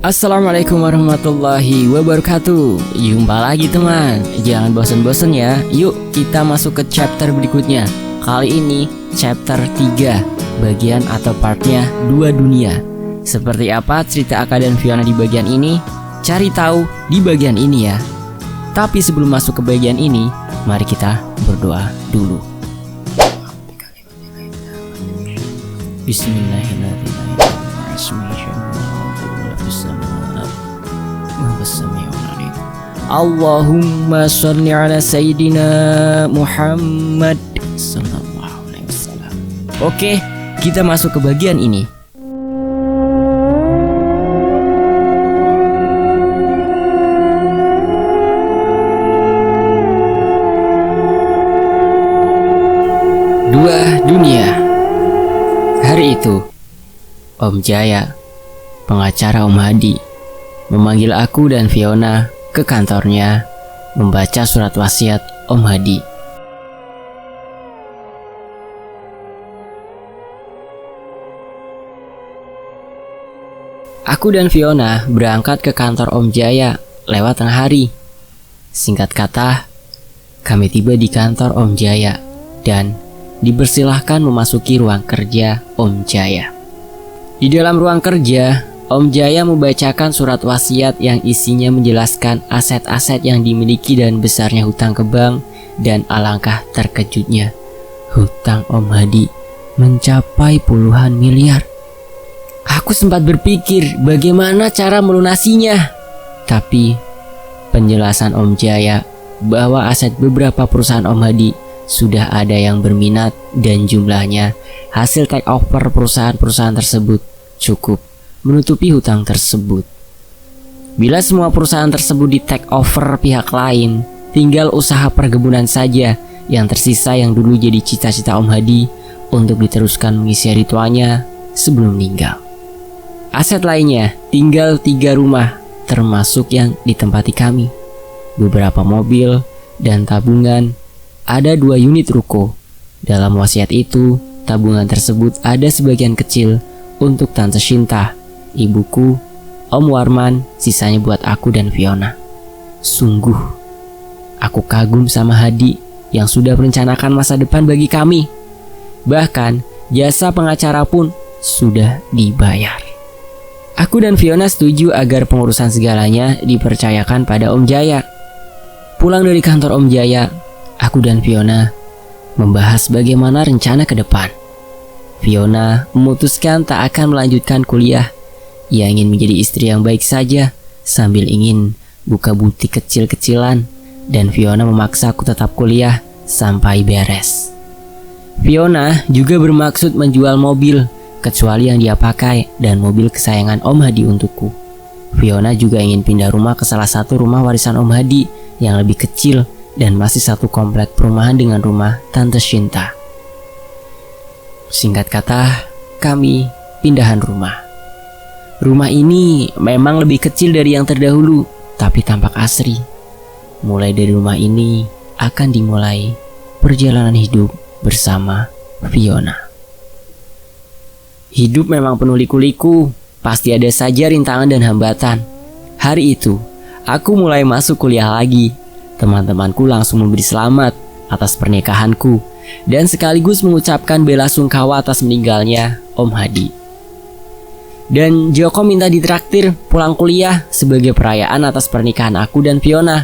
Assalamualaikum warahmatullahi wabarakatuh. Jumpa lagi teman. Jangan bosan-bosan ya. Yuk kita masuk ke chapter berikutnya. Kali ini chapter 3, bagian atau partnya Dua Dunia. Seperti apa cerita Aka dan Fiona di bagian ini? Cari tahu di bagian ini ya. Tapi sebelum masuk ke bagian ini, mari kita berdoa dulu. Bismillahirrahmanirrahim. Allahumma sholli ala Sayyidina Muhammad sallallahu alaihi wasallam. Oke, kita masuk ke bagian ini. Dua Dunia. Hari itu, Om Jaya, pengacara Om Hadi, memanggil aku dan Fiona ke kantornya membaca surat wasiat Om Hadi. Aku dan Fiona berangkat ke kantor Om Jaya lewat tengah hari. Singkat kata, kami tiba di kantor Om Jaya dan dipersilahkan memasuki ruang kerja Om Jaya. Di dalam ruang kerja, Om Jaya membacakan surat wasiat yang isinya menjelaskan aset-aset yang dimiliki dan besarnya hutang ke bank, dan alangkah terkejutnya, hutang Om Hadi mencapai puluhan miliar. Aku sempat berpikir bagaimana cara melunasinya, tapi penjelasan Om Jaya bahwa aset beberapa perusahaan Om Hadi sudah ada yang berminat dan jumlahnya hasil take over perusahaan-perusahaan tersebut cukup menutupi hutang tersebut. Bila semua perusahaan tersebut di take over pihak lain, tinggal usaha perkebunan saja yang tersisa yang dulu jadi cita-cita Om Hadi untuk diteruskan mengisi ritualnya sebelum meninggal. Aset lainnya tinggal 3 rumah termasuk yang ditempati kami, beberapa mobil dan tabungan. Ada 2 unit ruko. Dalam wasiat itu, tabungan tersebut ada sebagian kecil untuk Tante Shinta, ibuku, Om Warman, sisanya buat aku dan Fiona. Sungguh, aku kagum sama Hadi yang sudah merencanakan masa depan bagi kami. Bahkan, jasa pengacara pun sudah dibayar. Aku dan Fiona setuju agar pengurusan segalanya dipercayakan pada Om Jaya. Pulang dari kantor Om Jaya, aku dan Fiona membahas bagaimana rencana ke depan. Fiona memutuskan tak akan melanjutkan kuliah. Ia ingin menjadi istri yang baik saja sambil ingin buka butik kecil-kecilan, dan Fiona memaksa aku tetap kuliah sampai beres. Fiona juga bermaksud menjual mobil kecuali yang dia pakai dan mobil kesayangan Om Hadi untukku. Fiona juga ingin pindah rumah ke salah satu rumah warisan Om Hadi yang lebih kecil dan masih satu komplek perumahan dengan rumah Tante Shinta. Singkat kata, kami pindahan rumah. Rumah ini memang lebih kecil dari yang terdahulu, tapi tampak asri. Mulai dari rumah ini akan dimulai perjalanan hidup bersama Fiona. Hidup memang penuh liku-liku, pasti ada saja rintangan dan hambatan. Hari itu, aku mulai masuk kuliah lagi. Teman-temanku langsung memberi selamat atas pernikahanku dan sekaligus mengucapkan bela sungkawa atas meninggalnya Om Hadi. Dan Joko minta ditraktir pulang kuliah sebagai perayaan atas pernikahan aku dan Fiona.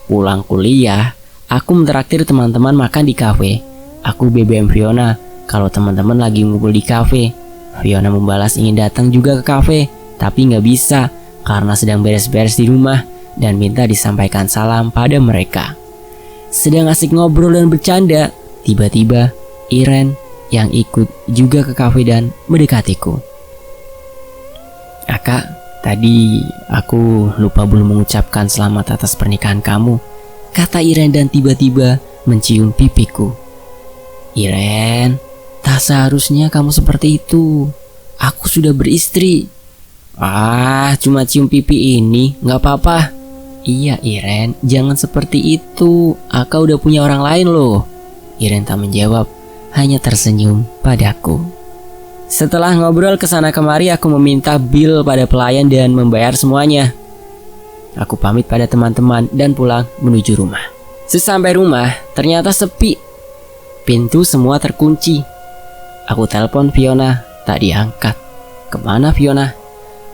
Pulang kuliah, aku mentraktir teman-teman makan di kafe. Aku BBM Fiona kalau teman-teman lagi ngumpul di kafe. Fiona membalas ingin datang juga ke kafe, tapi nggak bisa karena sedang beres-beres di rumah dan minta disampaikan salam pada mereka. Sedang asik ngobrol dan bercanda, tiba-tiba Iren yang ikut juga ke kafe dan mendekatiku. Kak, tadi aku lupa belum mengucapkan selamat atas pernikahan kamu, kata Iren dan tiba-tiba mencium pipiku. Iren, tak seharusnya kamu seperti itu. Aku sudah beristri. Cuma cium pipi ini, gak apa-apa. Iya Iren, jangan seperti itu. Aka udah punya orang lain loh. Iren tak menjawab, hanya tersenyum padaku. Setelah ngobrol kesana kemari, aku meminta bill pada pelayan dan membayar semuanya. Aku pamit pada teman-teman dan pulang menuju rumah. Sesampai rumah, ternyata sepi. Pintu semua terkunci. Aku telepon Fiona, tak diangkat. Kemana Fiona?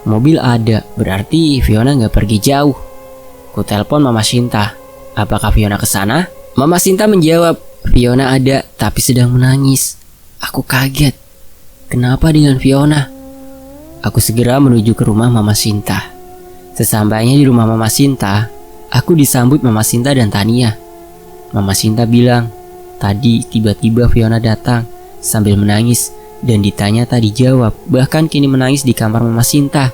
Mobil ada, berarti Fiona gak pergi jauh. Aku telepon Mama Sinta. Apakah Fiona kesana? Mama Sinta menjawab, Fiona ada tapi sedang menangis. Aku kaget. Kenapa dengan Fiona? Aku segera menuju ke rumah Mama Sinta. Sesampainya di rumah Mama Sinta, aku disambut Mama Sinta dan Tania. Mama Sinta bilang, tadi tiba-tiba Fiona datang sambil menangis dan ditanya tak dijawab, bahkan kini menangis di kamar Mama Sinta.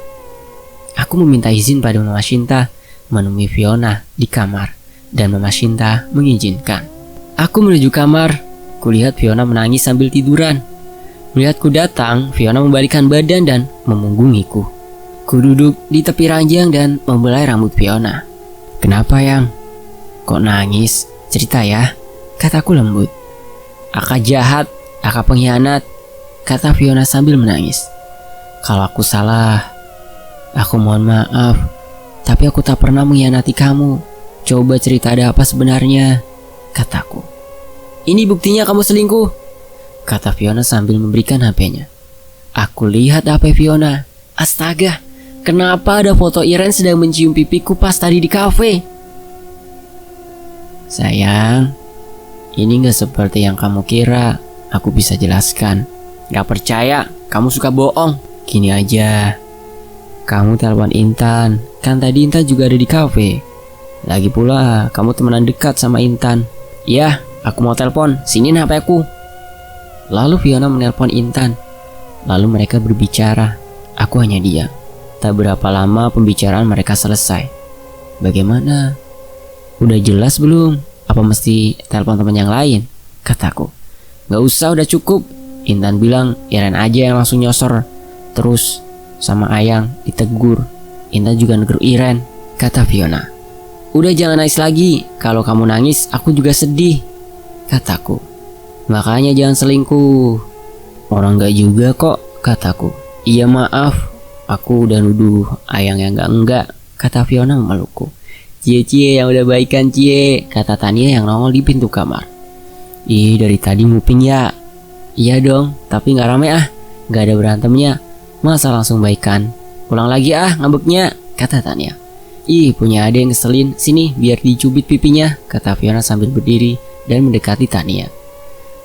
Aku meminta izin pada Mama Sinta menemui Fiona di kamar dan Mama Sinta mengizinkan. Aku menuju kamar, kulihat Fiona menangis sambil tiduran. Melihatku datang, Fiona membalikkan badan dan memunggungiku. Ku duduk di tepi ranjang dan membelai rambut Fiona. Kenapa Yang? Kok nangis? Cerita ya, kataku lembut. Aka jahat, Aka pengkhianat, kata Fiona sambil menangis. Kalau aku salah, aku mohon maaf. Tapi aku tak pernah mengkhianati kamu. Coba cerita ada apa sebenarnya, kataku. Ini buktinya kamu selingkuh, kata Fiona sambil memberikan HP-nya. Aku lihat HP Fiona. Astaga, kenapa ada foto Iren sedang mencium pipiku pas tadi di kafe? Sayang, ini gak seperti yang kamu kira. Aku bisa jelaskan. Gak percaya, kamu suka bohong. Gini aja, kamu telepon Intan. Kan tadi Intan juga ada di kafe. Lagi pula, kamu temenan dekat sama Intan. Ya, aku mau telepon. Sini HP aku. Lalu Fiona menelpon Intan. Lalu mereka berbicara. Aku hanya diam. Tak berapa lama pembicaraan mereka selesai. Bagaimana? Udah jelas belum? Apa mesti telepon teman yang lain? Kataku. Gak usah, udah cukup. Intan bilang Iren aja yang langsung nyosor. Terus sama Ayang ditegur. Intan juga negur Iren, kata Fiona. Udah jangan nangis lagi. Kalau kamu nangis aku juga sedih, kataku. Makanya jangan selingkuh. Orang gak juga kok, kataku. Iya maaf, aku udah nuduh Ayang yang enggak, kata Fiona memelukku. Cie yang udah baikan cie, kata Tania yang nongol di pintu kamar. Ih, dari tadi nguping ya. Iya dong, tapi gak rame ah. Gak ada berantemnya. Masa langsung baikan? Pulang lagi ah ngambeknya, kata Tania. Ih, punya ada yang ngeselin. Sini biar dicubit pipinya, kata Fiona sambil berdiri dan mendekati Tania.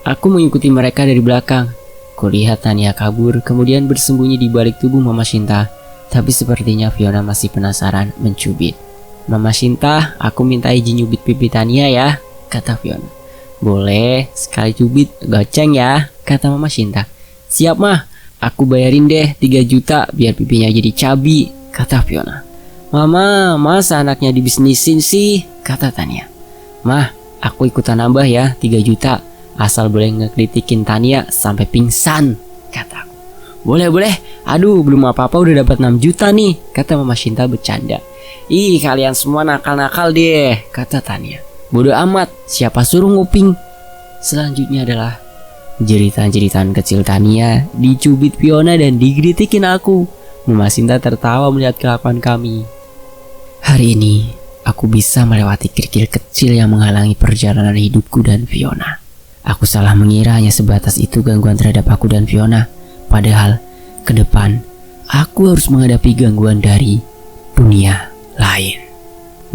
Aku mengikuti mereka dari belakang. Kulihat Tania kabur kemudian bersembunyi di balik tubuh Mama Sinta. Tapi sepertinya Fiona masih penasaran mencubit. Mama Sinta, aku minta izin nyubit pipi Tania ya, kata Fiona. Boleh, sekali cubit goceng ya, kata Mama Sinta. Siap mah, aku bayarin deh 3 juta biar pipinya jadi cabi, kata Fiona. Mama, masa anaknya dibisnisin sih, kata Tania. Mah, aku ikutan nambah ya 3 juta. Asal boleh ngekritikin Tania sampai pingsan, kataku. Boleh. Aduh, belum apa-apa udah dapat 6 juta nih, kata Mama Sinta bercanda. Ih, kalian semua nakal-nakal deh, kata Tania. Bodoh amat, siapa suruh nguping? Selanjutnya adalah jeritan-jeritan kecil Tania dicubit Fiona dan dikritikin aku. Mama Sinta tertawa melihat kelakuan kami. Hari ini, aku bisa melewati kerikil kecil yang menghalangi perjalanan hidupku dan Fiona. Aku salah mengira hanya sebatas itu gangguan terhadap aku dan Fiona. Padahal, ke depan, aku harus menghadapi gangguan dari dunia lain.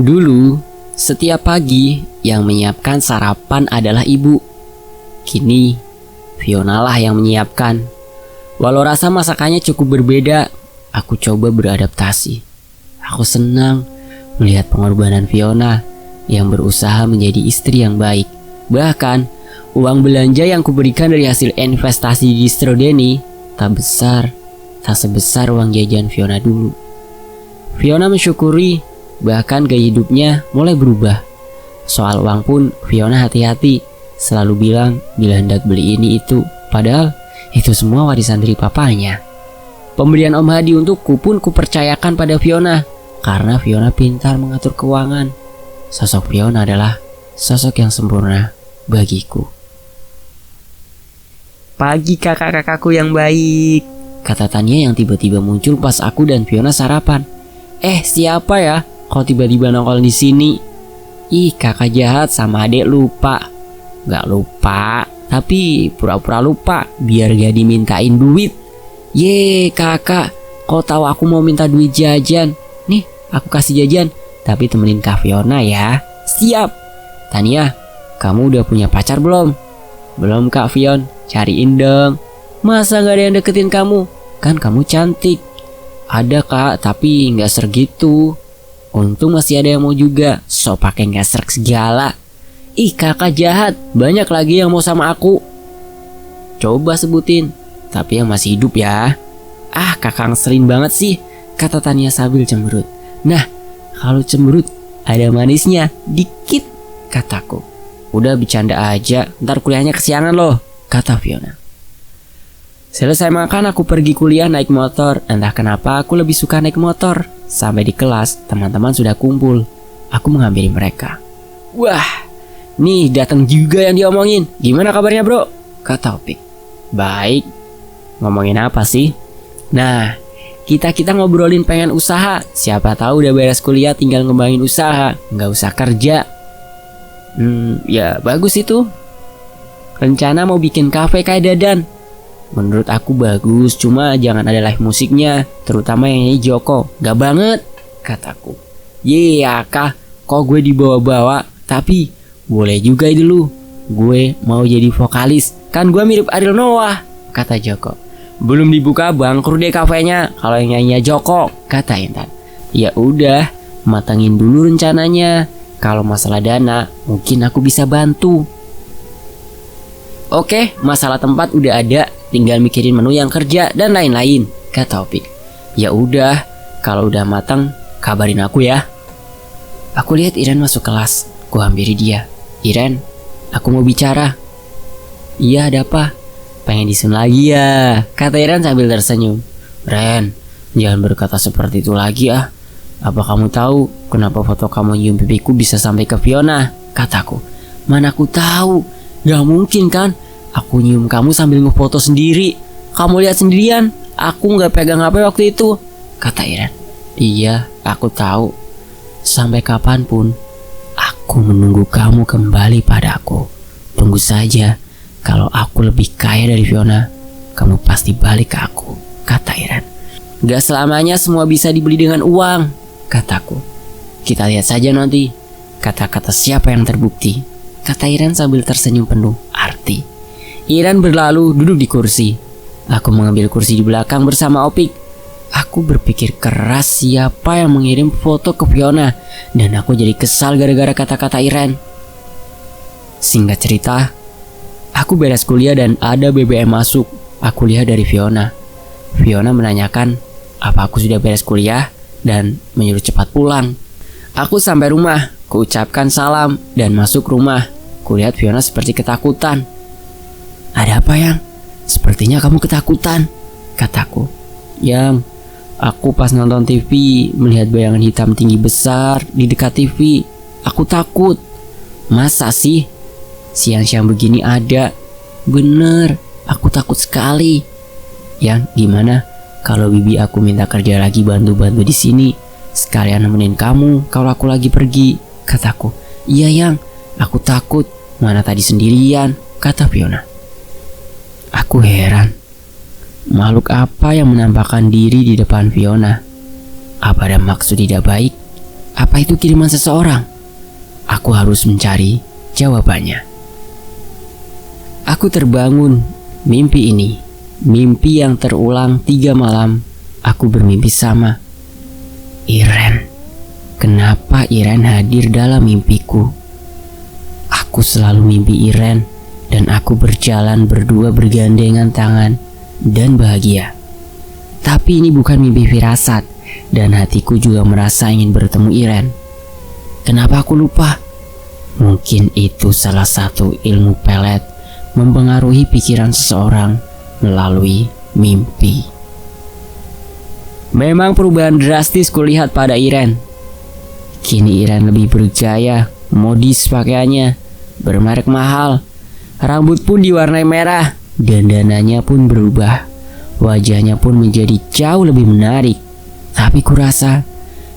Dulu, setiap pagi yang menyiapkan sarapan adalah ibu. Kini, Fiona lah yang menyiapkan. Walau rasa masakannya cukup berbeda, aku coba beradaptasi. Aku senang melihat pengorbanan Fiona yang berusaha menjadi istri yang baik. Bahkan, uang belanja yang kuberikan dari hasil investasi di distro Denny tak sebesar uang jajan Fiona dulu. Fiona mensyukuri, bahkan gaya hidupnya mulai berubah. Soal uang pun Fiona hati-hati, selalu bilang bila hendak beli ini itu, padahal itu semua warisan dari papanya. Pemberian Om Hadi untukku pun kupercayakan pada Fiona, karena Fiona pintar mengatur keuangan. Sosok Fiona adalah sosok yang sempurna bagiku. Pagi kakak-kakakku yang baik, kata Tania yang tiba-tiba muncul pas aku dan Fiona sarapan. Siapa ya? Kok tiba-tiba nongol di sini? Ih, kakak jahat sama adek lupa. Gak lupa, tapi pura-pura lupa biar gak dimintain duit. Ye kakak, kok tahu aku mau minta duit jajan? Nih, aku kasih jajan, tapi temenin Kak Fiona ya. Siap. Tania, kamu udah punya pacar belum? Belum Kak Fion, cariin dong. Masa gak ada yang deketin kamu? Kan kamu cantik. Ada kak, tapi gak segitu. Untung masih ada yang mau juga. So pake gak serk segala. Ih kakak jahat, banyak lagi yang mau sama aku. Coba sebutin, tapi yang masih hidup ya. Ah kakak ngeselin banget sih, kata Tania sambil cemberut. Nah, kalau cemberut ada manisnya dikit, kataku. Udah bercanda aja, ntar kuliahnya kesiangan loh, kata Fiona. Selesai makan aku pergi kuliah naik motor. Entah kenapa aku lebih suka naik motor. Sampai di kelas teman-teman sudah kumpul. Aku menghampiri mereka. Wah, nih datang juga yang diomongin. Gimana kabarnya bro? Kata Opik. Baik. Ngomongin apa sih? Nah, kita ngobrolin pengen usaha. Siapa tahu udah beres kuliah tinggal ngembangin usaha, nggak usah kerja. Ya bagus itu. Rencana mau bikin kafe kayak Dadan. Menurut aku bagus, cuma jangan ada live musiknya, terutama yang nyanyi Joko. Gak banget, kataku. Ya kah, kok gue dibawa-bawa? Tapi boleh juga dulu. Gue mau jadi vokalis, kan gue mirip Ariel Noah, kata Joko. Belum dibuka bangkrut deh kafenya kalau yang nyanyinya Joko, kata Intan. Ya udah, matangin dulu rencananya. Kalau masalah dana, mungkin aku bisa bantu. Oke, masalah tempat udah ada, tinggal mikirin menu yang kerja dan lain-lain, kata Opik. Ya udah, kalau udah matang, kabarin aku ya. Aku lihat Iren masuk kelas, ku hampiri dia. Iren, aku mau bicara. Iya, ada apa? Pengen disun lagi ya, kata Iren sambil tersenyum. Ren, jangan berkata seperti itu lagi ah. Apa kamu tahu kenapa foto kamu nyium pipiku bisa sampai ke Fiona? Kataku. Mana aku tahu, gak mungkin kan. Aku nyium kamu sambil ngefoto sendiri. Kamu lihat sendirian, aku gak pegang HP waktu itu, kata Iren. Iya, aku tahu. Sampai kapanpun, aku menunggu kamu kembali padaku. Tunggu saja, kalau aku lebih kaya dari Fiona, kamu pasti balik ke aku, kata Iren. Gak selamanya semua bisa dibeli dengan uang, kataku. Kita lihat saja nanti, kata-kata siapa yang terbukti, kata Iren sambil tersenyum penuh arti. Iren berlalu duduk di kursi. Aku mengambil kursi di belakang bersama Opik. Aku berpikir keras siapa yang mengirim foto ke Fiona, dan aku jadi kesal gara-gara kata-kata Iren. Singkat cerita, aku beres kuliah dan ada BBM masuk. Aku lihat dari Fiona. Fiona menanyakan apa aku sudah beres kuliah dan menyuruh cepat pulang. Aku sampai rumah, kuucapkan salam dan masuk rumah. Kulihat Fiona seperti ketakutan. Ada apa yang? Sepertinya kamu ketakutan, kataku. Yang, aku pas nonton TV melihat bayangan hitam tinggi besar di dekat TV. Aku takut. Masa sih? Siang-siang begini ada? Bener, aku takut sekali. Yang, gimana kalau bibi aku minta kerja lagi bantu-bantu di sini, sekalian nemenin kamu kalau aku lagi pergi, kataku. Iya yang, aku takut. Mana tadi sendirian, kata Fiona. Aku heran, makhluk apa yang menampakkan diri di depan Fiona? Apa ada maksud tidak baik? Apa itu kiriman seseorang? Aku harus mencari jawabannya. Aku terbangun, mimpi ini, mimpi yang terulang 3 malam. Aku bermimpi sama Iren. Kenapa Iren hadir dalam mimpiku? Aku selalu mimpi Iren. Dan aku berjalan berdua bergandengan tangan dan bahagia. Tapi ini bukan mimpi firasat, dan hatiku juga merasa ingin bertemu Iren. Kenapa aku lupa? Mungkin itu salah satu ilmu pelet mempengaruhi pikiran seseorang melalui mimpi. Memang perubahan drastis kulihat pada Iren. Kini Iren lebih bergaya, modis pakaiannya, bermerek mahal. Rambut pun diwarnai merah, Dandanannya pun berubah. Wajahnya pun menjadi jauh lebih menarik. Tapi kurasa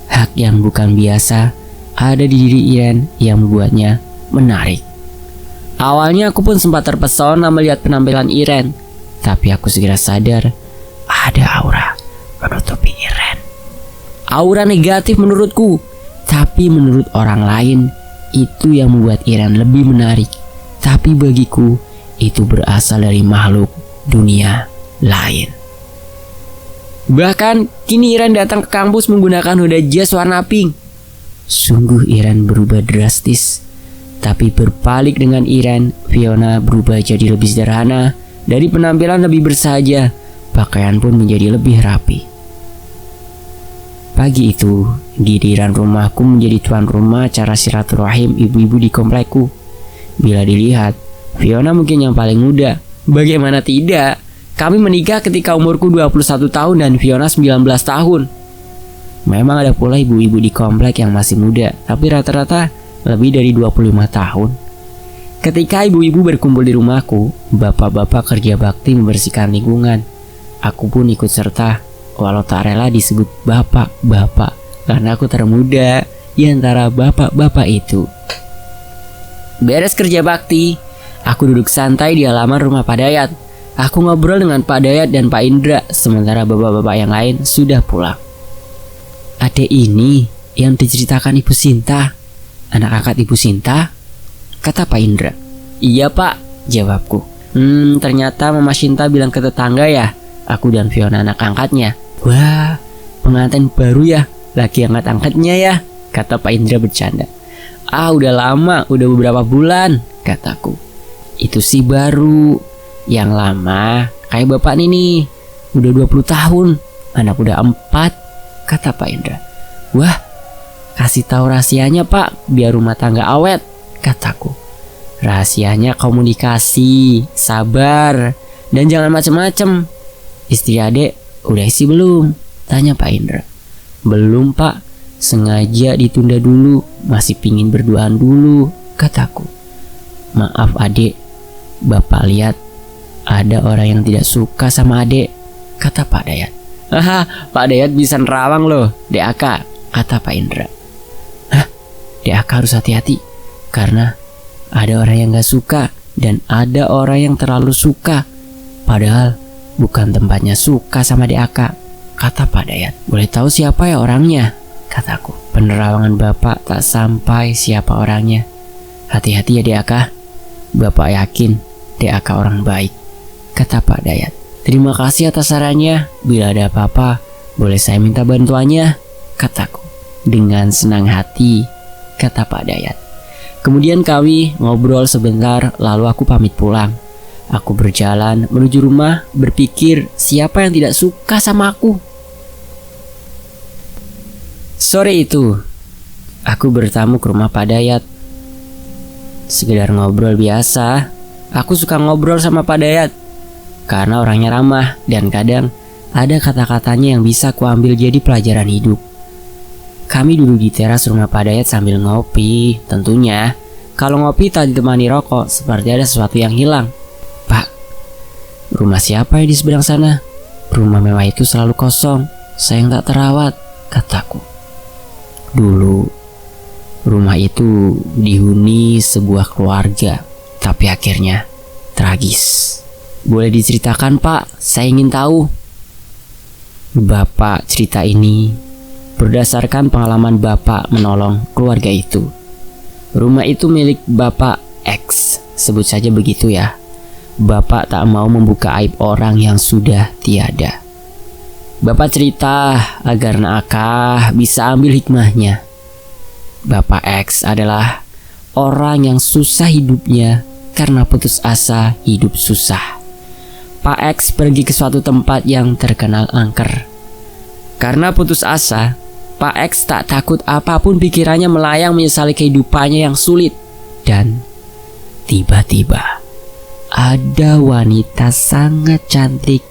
hak yang bukan biasa ada di diri Iren yang membuatnya menarik. Awalnya aku pun sempat terpesona melihat penampilan Iren, tapi aku segera sadar ada aura menutupi Iren. Aura negatif menurutku, tapi menurut orang lain itu yang membuat Iren lebih menarik. Tapi bagiku itu berasal dari makhluk dunia lain. Bahkan kini Iren datang ke kampus menggunakan hoodie jas warna pink. Sungguh Iren berubah drastis. Tapi berbalik dengan Iren, Fiona berubah jadi lebih sederhana. Dari penampilan lebih bersahaja, pakaian pun menjadi lebih rapi. Pagi itu, giliran rumahku menjadi tuan rumah acara silaturahim ibu-ibu di komplekku. Bila dilihat, Fiona mungkin yang paling muda. Bagaimana tidak? Kami menikah ketika umurku 21 tahun dan Fiona 19 tahun. Memang ada pula ibu-ibu di komplek yang masih muda, tapi rata-rata lebih dari 25 tahun. Ketika ibu-ibu berkumpul di rumahku, bapak-bapak kerja bakti membersihkan lingkungan. Aku pun ikut serta, walau tak rela disebut bapak-bapak, karena aku termuda di antara bapak-bapak itu. Beres kerja bakti, aku duduk santai di halaman rumah Pak Dayat. Aku ngobrol dengan Pak Dayat dan Pak Indra, sementara bapak-bapak yang lain sudah pulang. Adek ini yang diceritakan Ibu Sinta, anak angkat Ibu Sinta? Kata Pak Indra. Iya Pak, jawabku. Ternyata Mama Sinta bilang ke tetangga ya, aku dan Fiona anak angkatnya. Wah, pengantin baru ya, laki angkat-angkatnya ya, kata Pak Indra bercanda. Udah lama, udah beberapa bulan, kataku. Itu sih baru. Yang lama kayak bapak nih, udah 20 tahun, anak udah 4, kata Pak Indra. Wah, kasih tahu rahasianya Pak, biar rumah tangga awet, kataku. Rahasianya komunikasi, sabar, dan jangan macem-macem. Istri adek udah isi belum? Tanya Pak Indra. Belum Pak, sengaja ditunda dulu, masih pingin berduaan dulu, kataku. Maaf adek, bapak lihat ada orang yang tidak suka sama adek, kata Pak Dayat. Haha, Pak Dayat bisa nerawang loh, DAK, kata Pak Indra. DAK harus hati-hati, karena ada orang yang gak suka dan ada orang yang terlalu suka. Padahal bukan tempatnya suka sama DAK, kata Pak Dayat. Boleh tahu siapa ya orangnya? Kataku. Penerawangan bapak tak sampai siapa orangnya. Hati-hati ya DAK, bapak yakin DAK orang baik, kata Pak Dayat. Terima kasih atas sarannya, bila ada apa-apa boleh saya minta bantuannya, kataku. Dengan senang hati, kata Pak Dayat. Kemudian kami ngobrol sebentar, lalu aku pamit pulang. Aku berjalan menuju rumah, berpikir siapa yang tidak suka sama aku. Sore itu, aku bertamu ke rumah Pak Dayat. Sekedar ngobrol biasa. Aku suka ngobrol sama Pak Dayat karena orangnya ramah dan kadang ada kata-katanya yang bisa kuambil jadi pelajaran hidup. Kami duduk di teras rumah Pak Dayat sambil ngopi. Tentunya kalau ngopi tak ditemani rokok, seperti ada sesuatu yang hilang. Pak, rumah siapa ya di seberang sana? Rumah mewah itu selalu kosong, sayang tak terawat, kataku. Dulu rumah itu dihuni sebuah keluarga, tapi akhirnya tragis. Boleh diceritakan Pak, saya ingin tahu. Bapak cerita ini berdasarkan pengalaman Bapak menolong keluarga itu. Rumah itu milik Bapak X, sebut saja begitu ya. Bapak tak mau membuka aib orang yang sudah tiada. Bapak cerita agar Nakah bisa ambil hikmahnya. Bapak X adalah orang yang susah hidupnya karena putus asa hidup susah. Pak X pergi ke suatu tempat yang terkenal angker. Karena putus asa, Pak X tak takut apapun pikirannya melayang menyesali kehidupannya yang sulit. Dan tiba-tiba ada wanita sangat cantik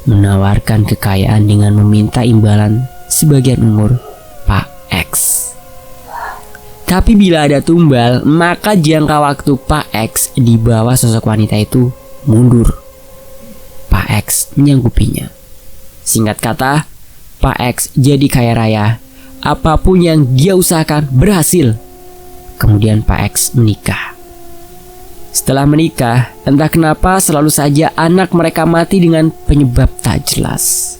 menawarkan kekayaan dengan meminta imbalan sebagian umur Pak X. Tapi bila ada tumbal, maka jangka waktu Pak X di bawah sosok wanita itu mundur. X menyanggupinya. Singkat kata, Pak X jadi kaya raya. Apapun yang dia usahakan berhasil. Kemudian Pak X menikah. Setelah menikah, entah kenapa selalu saja anak mereka mati dengan penyebab tak jelas.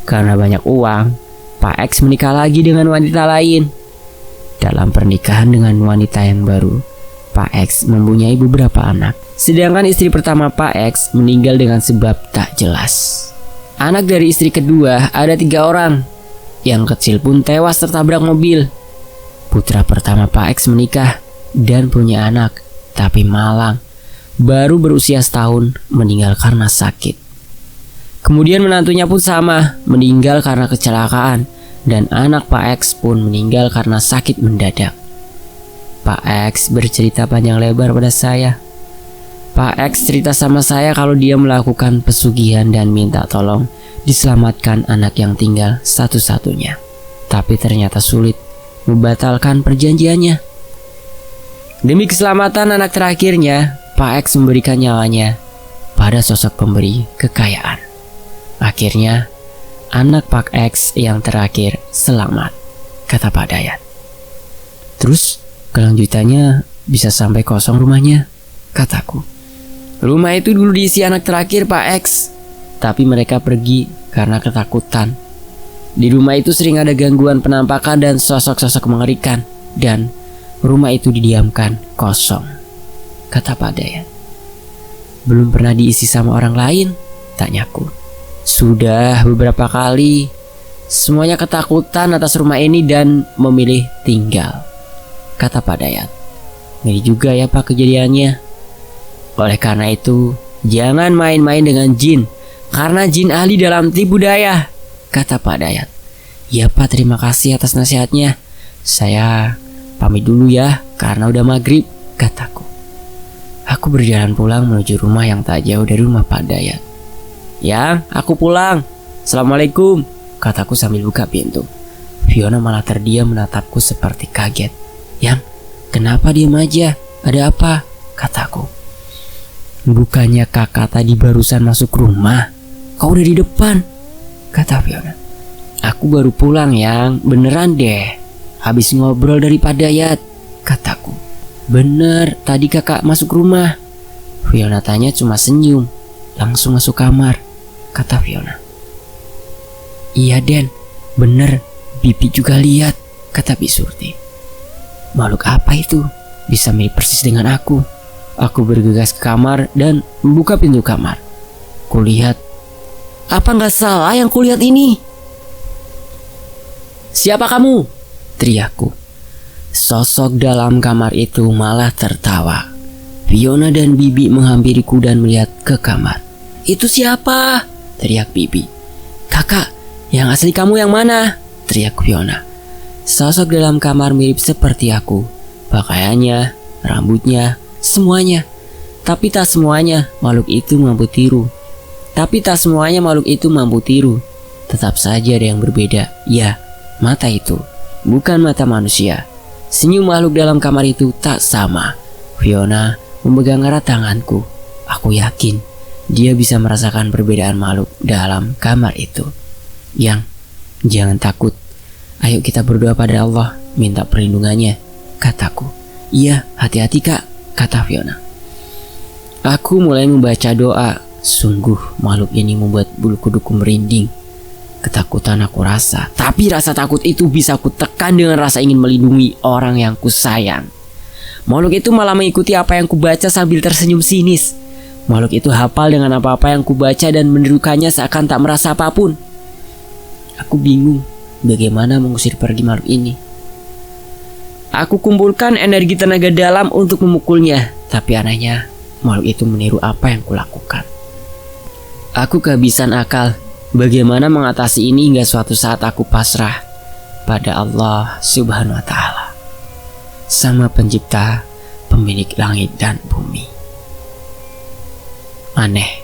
Karena banyak uang, Pak X menikah lagi dengan wanita lain. Dalam pernikahan dengan wanita yang baru, Pak X mempunyai beberapa anak. Sedangkan istri pertama Pak X meninggal dengan sebab tak jelas. Anak dari istri kedua ada 3 orang. Yang kecil pun tewas tertabrak mobil. Putra pertama Pak X menikah dan punya anak, tapi malang. Baru berusia setahun meninggal karena sakit. Kemudian menantunya pun sama, meninggal karena kecelakaan. Dan anak Pak X pun meninggal karena sakit mendadak. Pak X bercerita panjang lebar pada saya. Pak X cerita sama saya kalau dia melakukan pesugihan dan minta tolong diselamatkan anak yang tinggal satu-satunya. Tapi ternyata sulit membatalkan perjanjiannya. Demi keselamatan anak terakhirnya, Pak X memberikan nyawanya pada sosok pemberi kekayaan. Akhirnya, anak Pak X yang terakhir selamat, kata Pak Dayat. Terus, kelanjutannya bisa sampai kosong rumahnya, kataku. Rumah itu dulu diisi anak terakhir Pak X, tapi mereka pergi karena ketakutan. Di rumah itu sering ada gangguan penampakan dan sosok-sosok mengerikan, dan rumah itu didiamkan kosong, kata Pak Dayat. Belum pernah diisi sama orang lain, tanyaku. Sudah beberapa kali. Semuanya ketakutan atas rumah ini dan memilih tinggal, kata Pak Dayat. Ngeri juga ya Pak kejadiannya. Oleh karena itu, jangan main-main dengan jin, karena jin ahli dalam tipu daya, kata Pak Dayat. Ya Pak, terima kasih atas nasihatnya. Saya pamit dulu ya, karena udah maghrib, kataku. Aku berjalan pulang menuju rumah yang tak jauh dari rumah Pak Dayat. Yang, aku pulang. Assalamualaikum, kataku sambil buka pintu. Fiona malah terdiam menatapku seperti kaget. Yang, kenapa diam aja? Ada apa? Kataku. Bukannya kakak tadi barusan masuk rumah? Kau udah di depan, kata Fiona. Aku baru pulang Yang, beneran deh. Habis ngobrol dari Pak Dayat, kataku. Bener, tadi kakak masuk rumah. Fiona tanya cuma senyum. Langsung masuk kamar, kata Fiona. Iya Den, bener, Bibi juga lihat, kata Bi Surti. Makhluk apa itu? Bisa mirip persis dengan aku. Aku bergegas ke kamar dan membuka pintu kamar. Kulihat. Apa nggak salah yang kulihat ini? Siapa kamu? Teriakku. Sosok dalam kamar itu malah tertawa. Fiona dan Bibi menghampiriku dan melihat ke kamar. Itu siapa? Teriak Bibi. Kakak, yang asli kamu yang mana? Teriak Fiona. Sosok dalam kamar mirip seperti aku. Pakaiannya, rambutnya, semuanya. Tapi tak semuanya makhluk itu mampu tiru. Tetap saja ada yang berbeda. Ya, mata itu bukan mata manusia. Senyum makhluk dalam kamar itu tak sama. Fiona memegang erat tanganku. Aku yakin dia bisa merasakan perbedaan makhluk dalam kamar itu. Yang, jangan takut. Ayo kita berdoa pada Allah, minta perlindungannya, kataku. Iya, hati-hati kak, kata Fiona. Aku mulai membaca doa. Sungguh makhluk ini membuat bulu kuduku merinding. Ketakutan aku rasa, tapi rasa takut itu bisa aku tekan dengan rasa ingin melindungi orang yang kusayang. Makhluk itu malah mengikuti apa yang kubaca sambil tersenyum sinis. Makhluk itu hafal dengan apa-apa yang kubaca dan menirukannya seakan tak merasa apapun. Aku bingung bagaimana mengusir pergi makhluk ini. Aku kumpulkan energi tenaga dalam untuk memukulnya, tapi anehnya makhluk itu meniru apa yang kulakukan. Aku kehabisan akal. Bagaimana mengatasi ini hingga suatu saat aku pasrah pada Allah Subhanahu wa Ta'ala, Sang Pencipta, pemilik langit dan bumi. Aneh,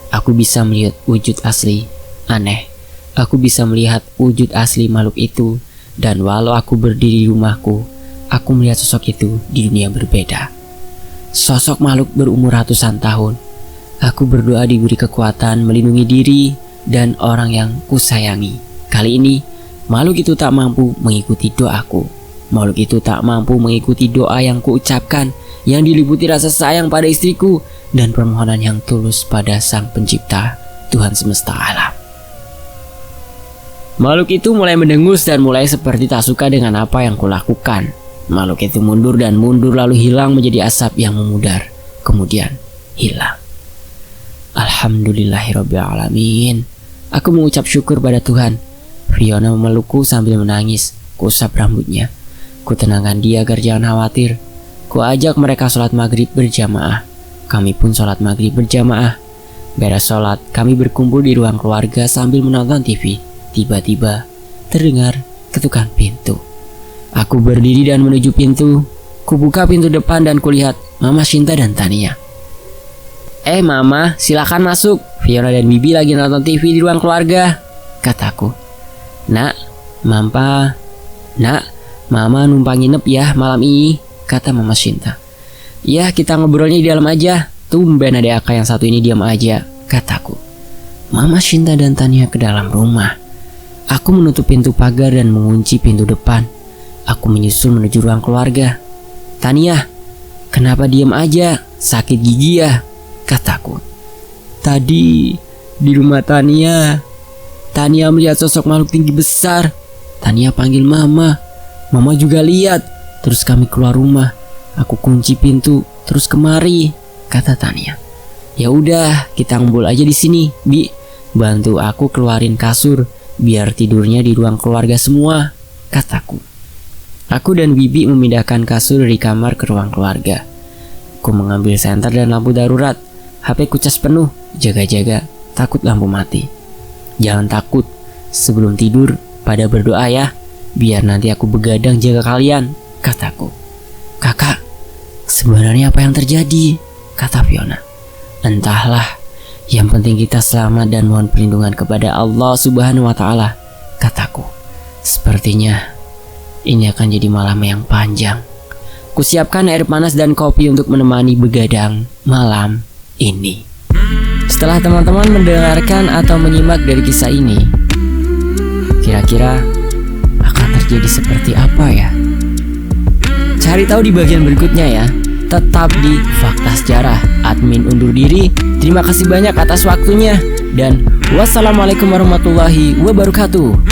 aku bisa melihat wujud asli. Aneh, aku bisa melihat wujud asli makhluk itu. Dan walau aku berdiri di rumahku, aku melihat sosok itu di dunia berbeda. Sosok makhluk berumur ratusan tahun. Aku berdoa diberi kekuatan melindungi diri dan orang yang kusayangi. Kali ini, makhluk itu tak mampu mengikuti doaku. Makhluk itu tak mampu mengikuti doa yang kuucapkan, yang diliputi rasa sayang pada istriku dan permohonan yang tulus pada Sang Pencipta, Tuhan semesta alam. Makhluk itu mulai mendengus dan mulai seperti tak suka dengan apa yang kulakukan. Makhluk itu mundur dan mundur lalu hilang menjadi asap yang memudar. Kemudian hilang. Alhamdulillahirrabbilalamin. Aku mengucap syukur pada Tuhan. Fiona memelukku sambil menangis. Kuusap rambutnya. Kutenangkan dia agar jangan khawatir. Kuajak mereka sholat maghrib berjamaah. Kami pun sholat maghrib berjamaah. Beres sholat, kami berkumpul di ruang keluarga sambil menonton TV. Tiba-tiba terdengar ketukan pintu. Aku berdiri dan menuju pintu. Kubuka pintu depan dan kulihat Mama Shinta dan Tania. Mama, silakan masuk. Fiona dan Bibi lagi nonton TV di ruang keluarga, kataku. Nak, Mama numpang nginep ya malam ini, kata Mama Shinta. Ya, kita ngobrolnya di dalam aja. Tumben adik kakak yang satu ini diam aja, kataku. Mama Shinta dan Tania ke dalam rumah. Aku menutup pintu pagar dan mengunci pintu depan. Aku menyusul menuju ruang keluarga. Tania, kenapa diam aja? Sakit gigi ya? Kataku. Tadi di rumah Tania melihat sosok makhluk tinggi besar. Tania panggil Mama. Mama juga lihat. Terus kami keluar rumah. Aku kunci pintu, terus kemari, kata Tania. Ya udah, kita ngumpul aja di sini, Bi. Bantu aku keluarin kasur biar tidurnya di ruang keluarga semua, kataku. Aku dan Bibi memindahkan kasur dari kamar ke ruang keluarga. Aku mengambil senter dan lampu darurat. HP ku cas penuh, jaga-jaga, takut lampu mati. Jangan takut, sebelum tidur pada berdoa ya, biar nanti aku begadang jaga kalian, kataku. Kakak, sebenarnya apa yang terjadi? Kata Fiona. Entahlah, yang penting kita selamat dan mohon perlindungan kepada Allah Subhanahu wa Ta'ala, kataku. Sepertinya ini akan jadi malam yang panjang. Kusiapkan air panas dan kopi untuk menemani begadang malam ini. Setelah teman-teman mendengarkan atau menyimak dari kisah ini, kira-kira akan terjadi seperti apa ya? Cari tahu di bagian berikutnya ya. Tetap di Fakta Sejarah. Admin undur diri. Terima kasih banyak atas waktunya. Dan wassalamualaikum warahmatullahi wabarakatuh.